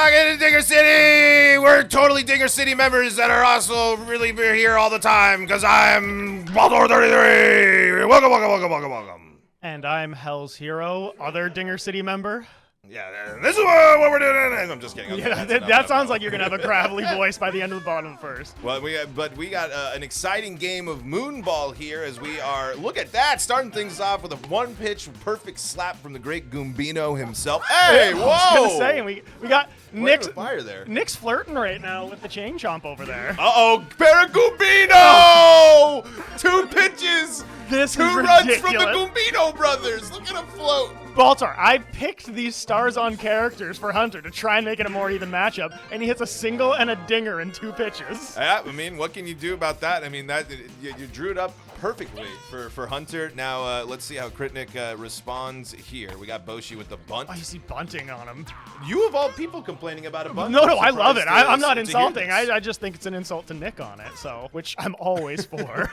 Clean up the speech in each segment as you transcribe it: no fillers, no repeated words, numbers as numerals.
back into Dinger City. We're totally Dinger City members that are also really here all the time because I'm Baltimore 33. Welcome, welcome, welcome, welcome, welcome. And I'm Hell's Hero, other Dinger City member. Yeah, this is what we're doing. I'm just kidding. Okay, that sounds like you're going to have a gravelly voice by the end of the bottom first. Well, we got an exciting game of Moonball here as we are, look at that, starting things off with a one-pitch perfect slap from the great Gambino himself. Hey, whoa! I was going to say, we got Nick's fire there. Nick's flirting right now with the chain chomp over there. Uh-oh, Paragambino! 2 pitches! This Two is runs ridiculous. from the Gambino brothers. Look at them float. Baltar, I picked these stars on characters for Hunter to try and make it a more even matchup, and he hits a single and a dinger in 2 pitches. Yeah, I mean, what can you do about that? I mean, that you drew it up perfectly for Hunter. Now, let's see how Crittick responds here. We got Boshi with the bunt. Oh, you see bunting on him. You of all people complaining about a bunt. No, I love it. I'm not to insulting. hear this. I just think it's an insult to Nick on it, so which I'm always for.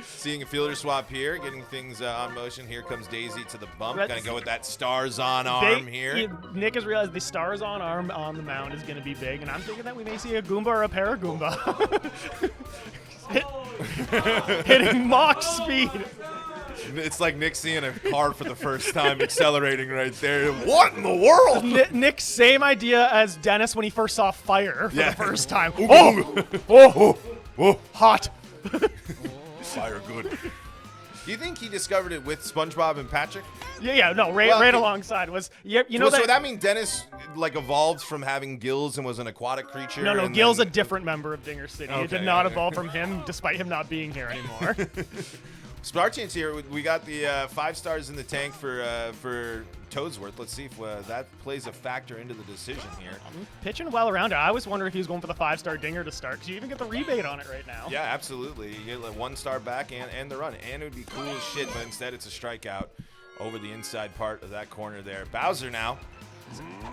Seeing a fielder swap here, getting things on motion. Here comes Daisy to the bump. That's- Gonna go with that stars on arm here. Nick has realized the stars on arm on the mound is going to be big, and I'm thinking that we may see a Goomba or a Paragoomba. Hitting Mach speed. It's like Nick seeing a car for the first time, accelerating right there. What in the world? Nick, same idea as Dennis when he first saw fire for the first time. Oh, Hot. fire good. Do you think he discovered it with SpongeBob and Patrick? Yeah, no, right alongside was you know So that. would that mean Dennis like evolved from having gills and was an aquatic creature? No, and Gil's then... a different member of Dinger City. It Okay, did not okay. evolve from him, despite him not being here anymore. Spartians here. We got the 5 stars in the tank for Toadsworth. Let's see if that plays a factor into the decision here. Pitching well around it. I always wondered if he was going for the 5-star dinger to start, because you even get the rebate on it right now. Yeah, absolutely. You get a 1-star back and the run. And it would be cool as shit, but instead it's a strikeout over the inside part of that corner there. Bowser now.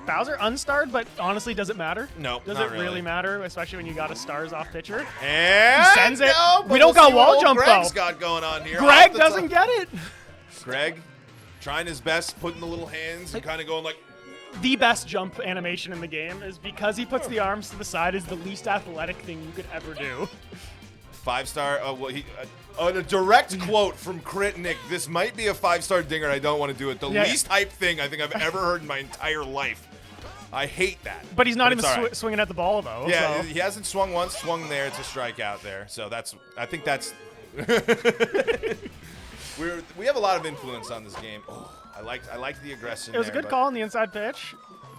Bowser unstarred, but honestly, does it matter? No, Does not it really really. matter, especially when you got a stars off pitcher? And He sends it. No, but We don't we'll got see wall what old jump, Greg's though. got going on here. Greg Off the doesn't top. get it. Greg trying his best, putting the little hands and kind of going like. The best jump animation in the game is because he puts the arms to the side is the least athletic thing you could ever do. 5-star. A direct quote from Crittick. This might be a 5-star dinger. I don't want to do it. The least hype thing I think I've ever heard in my entire life. I hate that. But he's not even it's all right. swinging at the ball, though. Yeah, so. he hasn't swung once. Swung there. It's a strikeout there. So I think that's. We have a lot of influence on this game. Oh, I like the aggression. It was a there, good but- call on the inside pitch.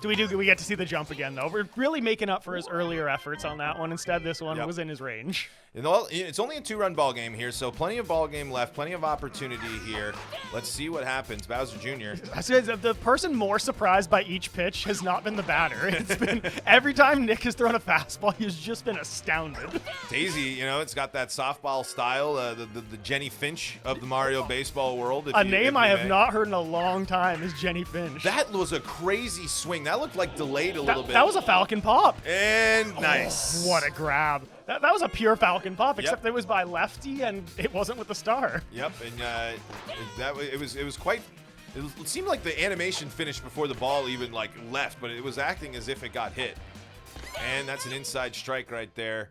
We get to see the jump again, though. We're really making up for his earlier efforts on that one. Instead, this one was in his range. It's only a 2-run ball game here, so plenty of ball game left, plenty of opportunity here. Let's see what happens. Bowser Jr. I said the person more surprised by each pitch has not been the batter. It's been every time Nick has thrown a fastball, he's just been astounded. Daisy, it's got that softball style, the Jenny Finch of the Mario baseball world. A name I have not heard in a long time is Jenny Finch. That was a crazy swing. That looked like delayed a little bit. That was a Falcon pop. And nice. Oh, what a grab. That was a pure Falcon pop, except it was by lefty and it wasn't with the star. Yep, and it was quite. It seemed like the animation finished before the ball even left, but it was acting as if it got hit. And that's an inside strike right there.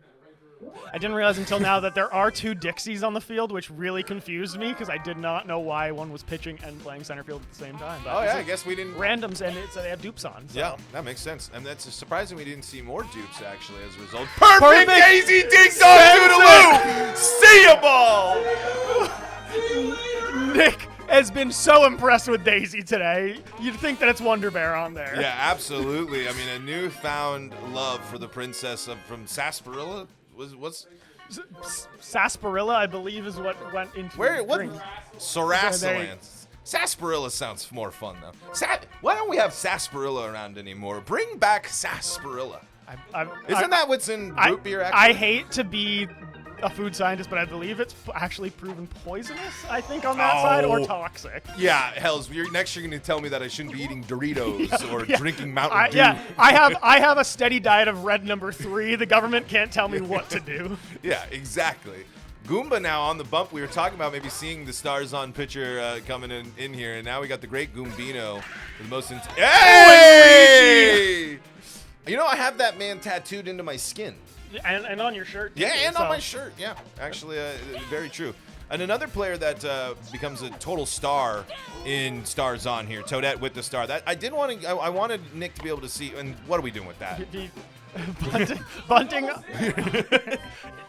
I didn't realize until now that there are 2 Dixies on the field, which really confused me because I did not know why one was pitching and playing center field at the same time. But I guess we didn't. Randoms, and they have dupes on. So. Yeah, that makes sense. And that's surprising we didn't see more dupes, actually, as a result. Perfect Daisy ding dong doodaloo! See ya, ball! Nick has been so impressed with Daisy today. You'd think that it's Wonder Bear on there. Yeah, absolutely. I mean, a newfound love for the princess from Sarsaparilla. What's Sarsaparilla, I believe, is what went into where? the What? drink. Sarasaland. Sarsaparilla sounds more fun though. Why don't we have Sarsaparilla around anymore? Bring back Sarsaparilla. Isn't that what's in root beer? Actually, I hate to be a food scientist, but I believe it's actually proven poisonous. I think on that side, or toxic. Yeah, hells. Next, you're going to tell me that I shouldn't be eating Doritos or drinking Mountain Dew. I have a steady diet of red number 3. The government can't tell me what to do. Yeah, exactly. Goomba now on the bump. We were talking about maybe seeing the stars on pitcher coming in here, and now we got the great Gambino, the most. Hey! You know, I have that man tattooed into my skin. And on your shirt. Too, Yeah, and so. on my shirt. Yeah, actually, very true. And another player that becomes a total star in Stars On here, Toadette with the star. That I wanted Nick to be able to see. And what are we doing with that? Bunting.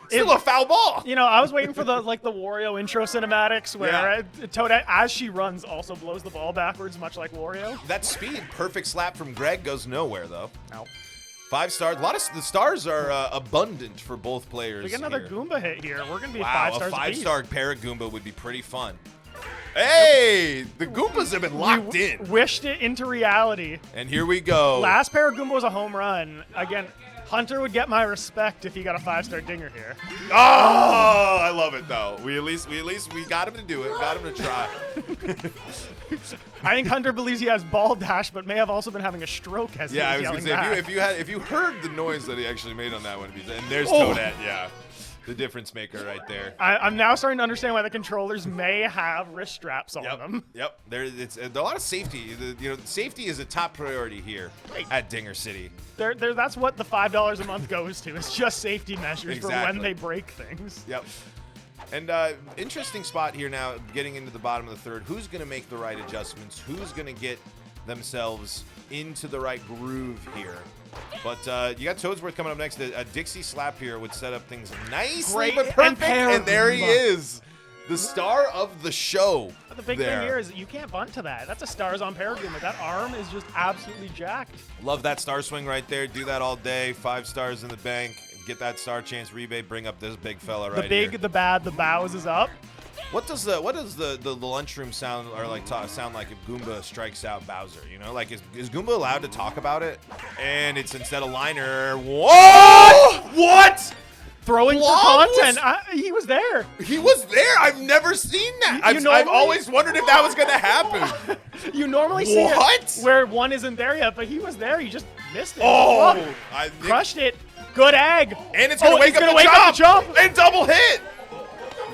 Still a foul ball. You know, I was waiting for the Wario intro cinematics where Toadette, as she runs, also blows the ball backwards, much like Wario. That speed, perfect slap from Greg, goes nowhere though. No. 5 stars. A lot of the stars are abundant for both players. We get another here. Goomba hit here. We're gonna be Wow, 5 stars. a 5-star Paragoomba would be pretty fun. Hey, the Goombas have been locked in. Wished it into reality. And here we go. Last Paragoomba was a home run. Again, Hunter would get my respect if he got a 5-star dinger here. Oh, I love it though. We at least got him to do it. Got him to try. I think Hunter believes he has ball dash, but may have also been having a stroke as he was Yeah, I was yelling gonna say back. if you heard the noise that he actually made on that one, and there's Toadette, yeah, the difference maker right there. I'm now starting to understand why the controllers may have wrist straps on them. Yep. It's a lot of safety. Safety is a top priority here at Dinger City. That's what the $5 a month goes to. It's just safety measures for when they break things. Yep. And interesting spot here now, getting into the bottom of the third. Who's going to make the right adjustments? Who's going to get themselves into the right groove here? But you got Toadsworth coming up next. A Dixie slap here would set up things nicely, but perfect. And there he is, the star of the show. But the big thing here is that you can't bunt to that. That's a Stars on Paragoomba. That arm is just absolutely jacked. Love that star swing right there. Do that all day. 5 stars in the bank. Get that star chance rebate. Bring up this big fella right here. The big, the bad, the bows is up. What does the lunchroom sound sound like if Goomba strikes out Bowser? You know, like is Goomba allowed to talk about it? And it's instead of liner. What? Throwing for content. He was there. He was there. I've never seen that. I've always wondered if that was going to happen. You normally see it where one isn't there yet, but he was there. He just missed it. Oh, crushed it. Good egg. And it's going to wake up the jump. And double hit.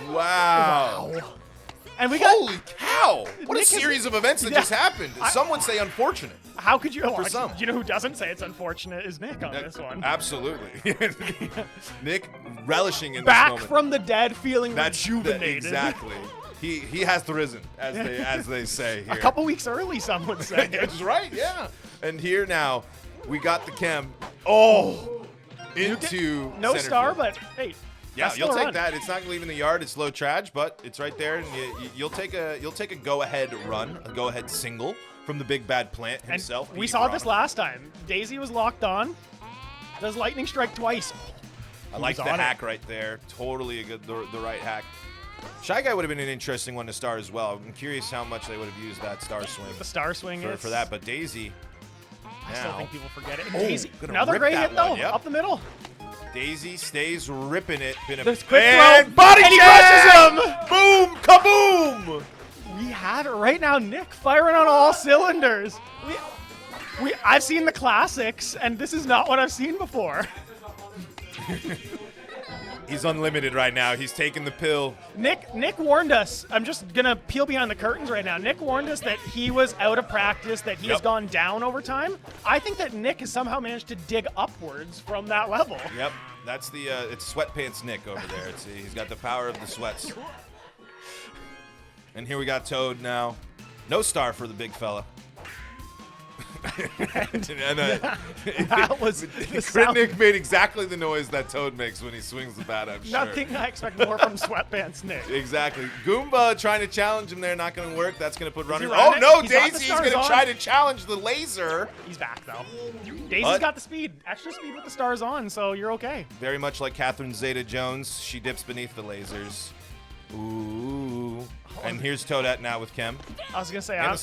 Wow. And we Holy cow. What a series of events that just happened. Some would say unfortunate. How could you? For some. You know who doesn't say it's unfortunate is Nick on this one. Absolutely. Nick relishing in Back this moment. from the dead, feeling rejuvenated. Exactly. He has risen, as they say here. A couple weeks early, some would say. That's right, yeah. And here now, we got the chem. Oh, into no center star, field. but hey. Yeah, you'll take that. It's not leaving the yard. It's low traj, but it's right there, and you'll take a go-ahead run, a go-ahead single from the big bad plant himself. And we saw this last time. Daisy was locked on. Does lightning strike twice? I like the hack right there. Totally a good the right hack. Shy Guy would have been an interesting one to star as well. I'm curious how much they would have used that star swing. The star swing for that, but Daisy. I still think people forget it. And Daisy, another great hit though, up the middle. Daisy stays ripping it. This quick and throw, body and he jam! crushes him! Boom! Kaboom! We have it right now. Nick firing on all cylinders. I've seen the classics, and this is not what I've seen before. He's unlimited right now. He's taking the pill. Nick warned us. I'm just going to peel behind the curtains right now. Nick warned us that he was out of practice, that he has gone down over time. I think that Nick has somehow managed to dig upwards from that level. Yep. That's it's Sweatpants Nick over there. He's got the power of the sweats. And here we got Toad now. No star for the big fella. That was Crittick made exactly the noise that Toad makes when he swings the bat, I'm sure. Nothing I expect more from Sweatpants Nick. Exactly. Goomba trying to challenge him there, not going to work. That's going to put runner. Oh no, Daisy's going to try to challenge the laser. He's back though. Daisy's got the speed, extra speed with the stars on, so you're okay. Very much like Catherine Zeta-Jones, she dips beneath the lasers. Ooh. And here's Toadette now with Chem. I was going to say, I was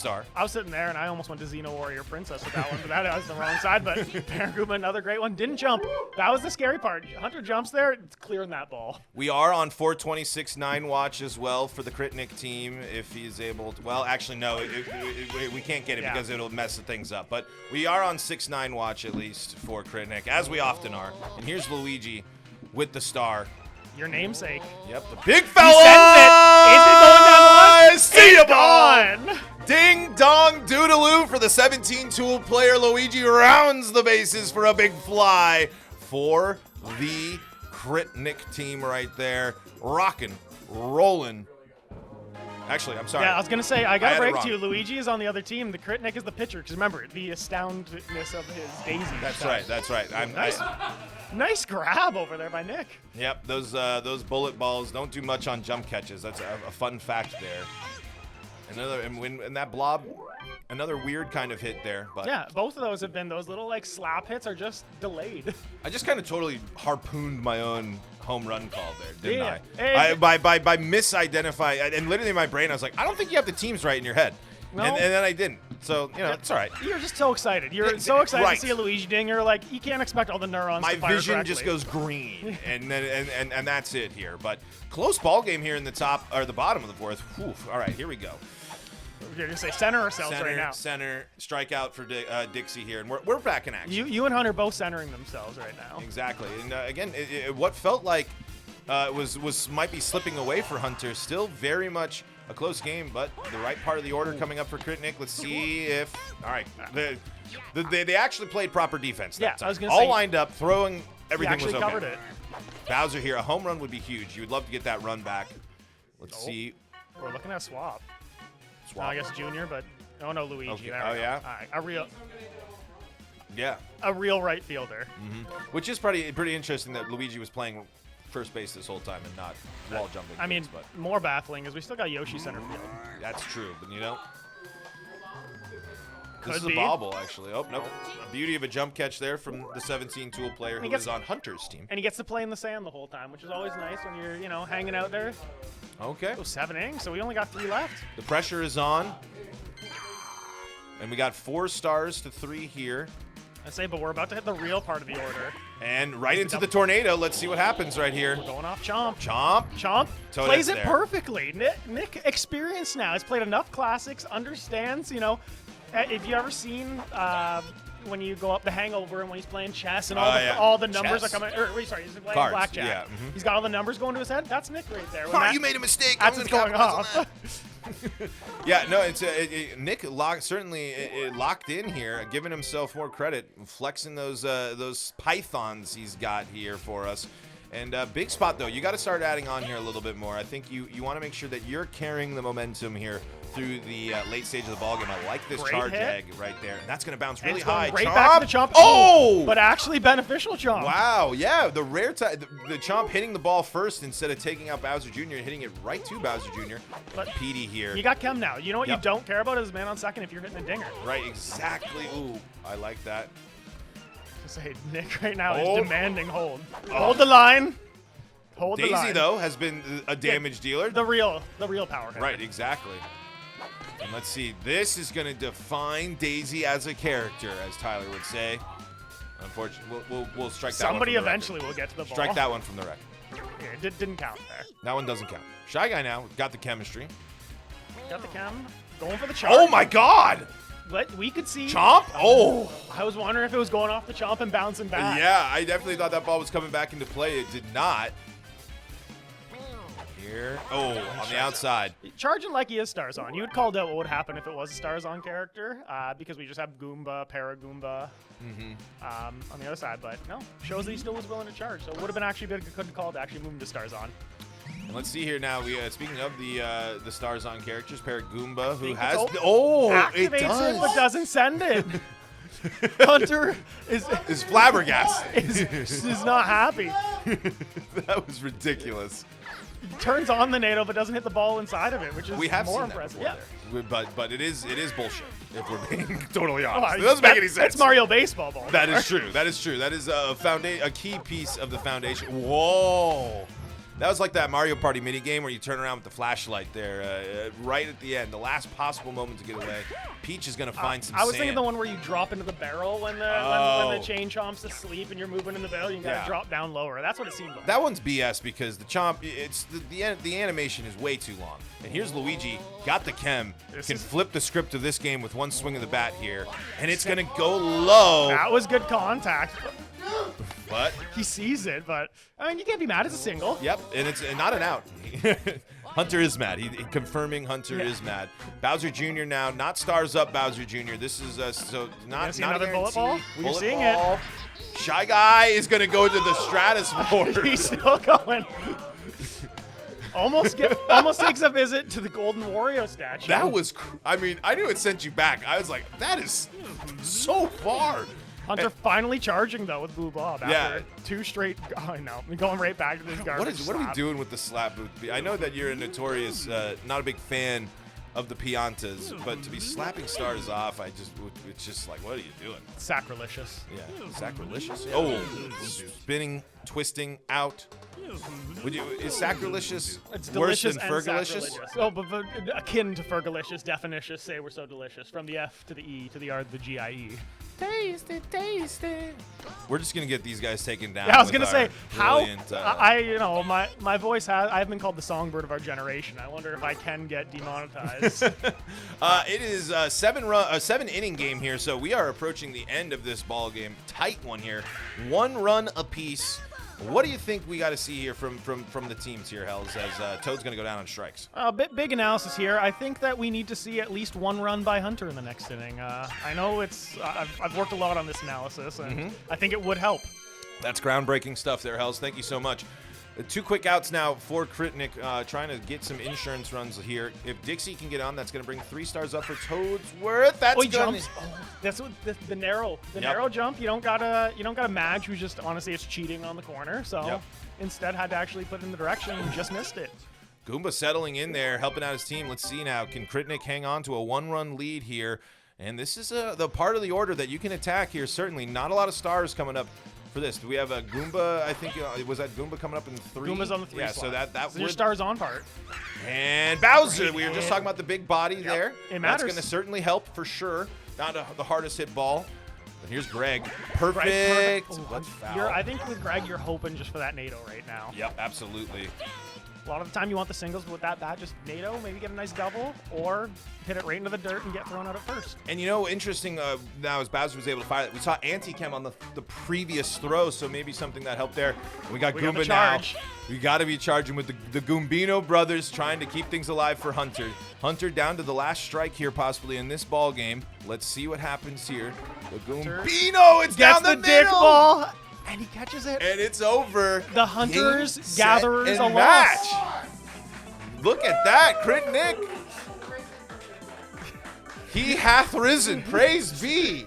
sitting there, and I almost went to Xeno Warrior Princess with that one, but that was the wrong side. But Paragoomba, another great one. Didn't jump. That was the scary part. Hunter jumps there. It's clearing that ball. We are on 426.9 watch as well for the Crittick team if he's able to. Well, actually, no. We can't get it because it'll mess things up. But we are on 6.9 watch at least for Crittick, as we often are. And here's Luigi with the star. Your namesake. Yep, the big fella! He sends it. Is it going down the line? guys. See ya, ball. Gone. Ding dong doodaloo for the 17-tool player. Luigi rounds the bases for a big fly for the Crittick team right there. Rocking, rolling. Actually, I'm sorry. Yeah, I was going to say, I got to had it break to you. wrong. Luigi is on the other team. The Crittick is the pitcher. Because remember, the astoundedness of his daisy. That's right. That's right. Nice grab over there by Nick. Yep, those bullet balls don't do much on jump catches. That's a fun fact there. And that blob, another weird kind of hit there. But Yeah, both of those have been those little like slap hits are just delayed. I just kind of totally harpooned my own home run call there, didn't Yeah. I? Hey, By misidentifying, and literally in my brain I was like, I don't think you have the teams right in your head. No. And then I didn't. So, it's all right. You're just so excited. You're so excited to see a Luigi dinger. Like you can't expect all the neurons My to fire vision correctly. just goes green, and then and that's it here. But close ball game here in the top or the bottom of the fourth. Whew. All right, here we go. We're gonna say center ourselves right now. Center, strikeout for Dixie here, and we're back in action. You and Hunter both centering themselves right now. Exactly, and again, what felt like might be slipping away for Hunter. Still very much a close game, but the right part of the order coming up for Crittick. Let's see if all right. They actually played proper defense. Yeah, that time. I was gonna all say, lined up, throwing He everything actually was okay. covered it. Bowser here, a home run would be huge. You would love to get that run back. Let's see. We're looking at a swap. Swap. I guess Junior, but oh no, Luigi. Okay. There Oh, we go. yeah? All right, Yeah. a real right fielder. Which is pretty interesting that Luigi was playing first base this whole time and not wall jumping. I mean, but more baffling is we still got Yoshi center field. that's true. But this Could is be. a bobble actually. Oh nope. A beauty of a jump catch there from the 17-tool player who gets- is on Hunter's team. And he gets to play in the sand the whole time, which is always nice when you're, hanging out there. Okay. Oh, 7 innings, so we only got 3 left. The pressure is on. And we got 4 stars to 3 here. I say, but we're about to hit the real part of the order. And right into the tornado. Let's see what happens right here. We're going off Chomp. Chomp. Chomp So plays that's it there. perfectly. Nick experienced now. Has played enough classics, understands, if you ever seen when you go up the Hangover and when he's playing chess and all the numbers Chess. are coming. Or, wait, sorry, he's playing Cards, blackjack. yeah, He's got all the numbers going to his head. That's Nick right there. When Oh, that- you made a mistake. That's I'm what's gonna going capitalize on off. that. Yeah, no, it's Nick certainly locked in here, giving himself more credit, flexing those pythons he's got here for us. And big spot though, you got to start adding on here a little bit more. I think you want to make sure that you're carrying the momentum here through the late stage of the ballgame. I like this Great charge hit. egg right there, and that's going to bounce And really it's going high. right Chomp. back to the Chomp. Oh! But actually beneficial Chomp. Wow, yeah, the rare time, the Chomp hitting the ball first instead of taking out Bowser Jr. and hitting it right to Bowser Jr. But Petey here. You got Kem now. You know what Yep. you don't care about is man on second if you're hitting a dinger. Right, exactly. Ooh, I like that. Say Nick right now Oh. is demanding hold. Hold the line. Hold the Daisy, line. though, has been a damage dealer. The real power hitter. Right, exactly. And let's see, this is going to define Daisy as a character, as Tyler would say. Unfortunately, we'll strike that one Somebody from the eventually record. will get to the ball. Strike that one from the record. Yeah, it didn't count there. That one doesn't count. Shy Guy now, got the chemistry. Got the Kem. Going for the Chomp. Oh, my God! But we could see. Chomp? Oh! I was wondering if it was going off the Chomp and bouncing back. Yeah, I definitely thought that ball was coming back into play. It did not. Here. Oh, on the outside. Charging like he is Starzon. You had called out what would happen if it was a Starzon character because we just have Goomba, Paragoomba on the other side. But no, shows that he still was willing to charge. So it would have been actually been a good call to actually move him to Starzon. And let's see here now. We speaking of the Starzon characters, Paragoomba, who Think has it's it activates does. it but doesn't send it. Hunter is flabbergasted. is not happy. That was ridiculous. Turns on the NATO but doesn't hit the ball inside of it, which is We have more seen impressive. that before there. But it is bullshit. If we're being totally Oh, honest, it doesn't make any sense. It's Mario baseball ball. That is true. That is true. That is a key piece of the foundation. Whoa. That was like that Mario Party minigame where you turn around with the flashlight there right at the end, the last possible moment to get away. Peach is going to find some I was sand. thinking the one where you drop into the barrel when the Oh. chain chomp's asleep and you're moving in the barrel. You gotta Yeah. drop down lower. That's what it seemed like. That one's BS because the Chomp, it's the animation is way too long. And here's Luigi, got the chem, can flip the script of this game with one swing of the bat here, and it's gonna go low. That was good contact. But He sees it, but I mean, you can't be mad. It's a single. yep, and it's not an out. Hunter is mad. He confirming Hunter is mad. Bowser Jr. now, not stars up Bowser Jr. This is so not another a bullet ball. We're bullet seeing ball. it. Shy Guy is gonna go to the Stratosphere. He's still going. Almost takes a visit to the Golden Wario statue. That was, I mean, I knew it sent you back. I was like, that is so far. Hunter finally charging though with Blue Bob after Yeah. 2 straight. Oh no, I'm going right back to this garbage. What are we doing with the slap booth? I know that you're a notorious, not a big fan of the Piantas, but to be slapping stars off, it's just like, what are you doing? Sacrilegious. Yeah, sacrilegious. Oh, spinning, twisting, out. Is sacrilegious It's worse delicious than and fergalicious? sacrilegious. Oh, but akin to fergalicious, definitious. Say we're so delicious. From the F to the E to the R to the GIE. Tasty, tasty. We're just gonna get these guys taken down. Yeah, I was with gonna say our how brilliant, my voice I've been called the songbird of our generation. I wonder if I can get demonetized. it is a 7-inning game here, so we are approaching the end of this ball game. Tight one here, 1 run apiece. What do you think we got to see here from the teams here, Hells, as Toad's going to go down on strikes? Big analysis here. I think that we need to see at least 1 run by Hunter in the next inning. I know I've worked a lot on this analysis, and I think it would help. That's groundbreaking stuff there, Hells. Thank you so much. 2 quick outs now for Crittick, trying to get some insurance runs here. If Dixie can get on, that's going to bring 3 stars up for Toadsworth. That's jumps. That's what the narrow jump. You don't gotta match. Who's just honestly it's cheating on the corner. So instead had to actually put it in the direction and just missed it. Goomba settling in there, helping out his team. Let's see now. Can Crittick hang on to a 1-run lead here? And this is the part of the order that you can attack here. Certainly not a lot of stars coming up for this. Do we have a Goomba? I think was that Goomba coming up in 3? Goomba's on the 3 Yeah, slot. so that your stars on part. And Bowser. We were just talking about the big body there. It That's matters. going to certainly help for sure. Not the hardest hit ball. But here's Greg. Perfect. Let's foul. I think with Greg, you're hoping just for that NATO right now. Yep, absolutely. A lot of the time you want the singles, but with that just NATO, maybe get a nice double, or hit it right into the dirt and get thrown out at first. And interesting now as Bowser was able to fire it, we saw anti-chem on the previous throw, so maybe something that helped there. We got Goomba now. We got to be charging with the Goombino brothers trying to keep things alive for Hunter. Hunter down to the last strike here possibly in this ball game. Let's see what happens here. The Goombino, it's down the middle. Dick ball. And he catches it. And it's over. The Hunters, Gatherers, and a match. loss. Look at that, Crittick. He hath risen. Praise be.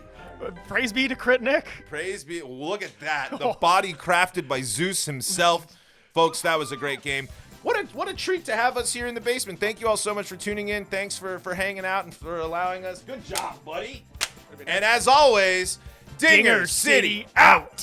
Praise be to Crittick. Praise be. Look at that. The body crafted by Zeus himself. Folks, that was a great game. What a treat to have us here in the basement. Thank you all so much for tuning in. Thanks for hanging out and for allowing us. Good job, buddy. And as always, Dinger City out.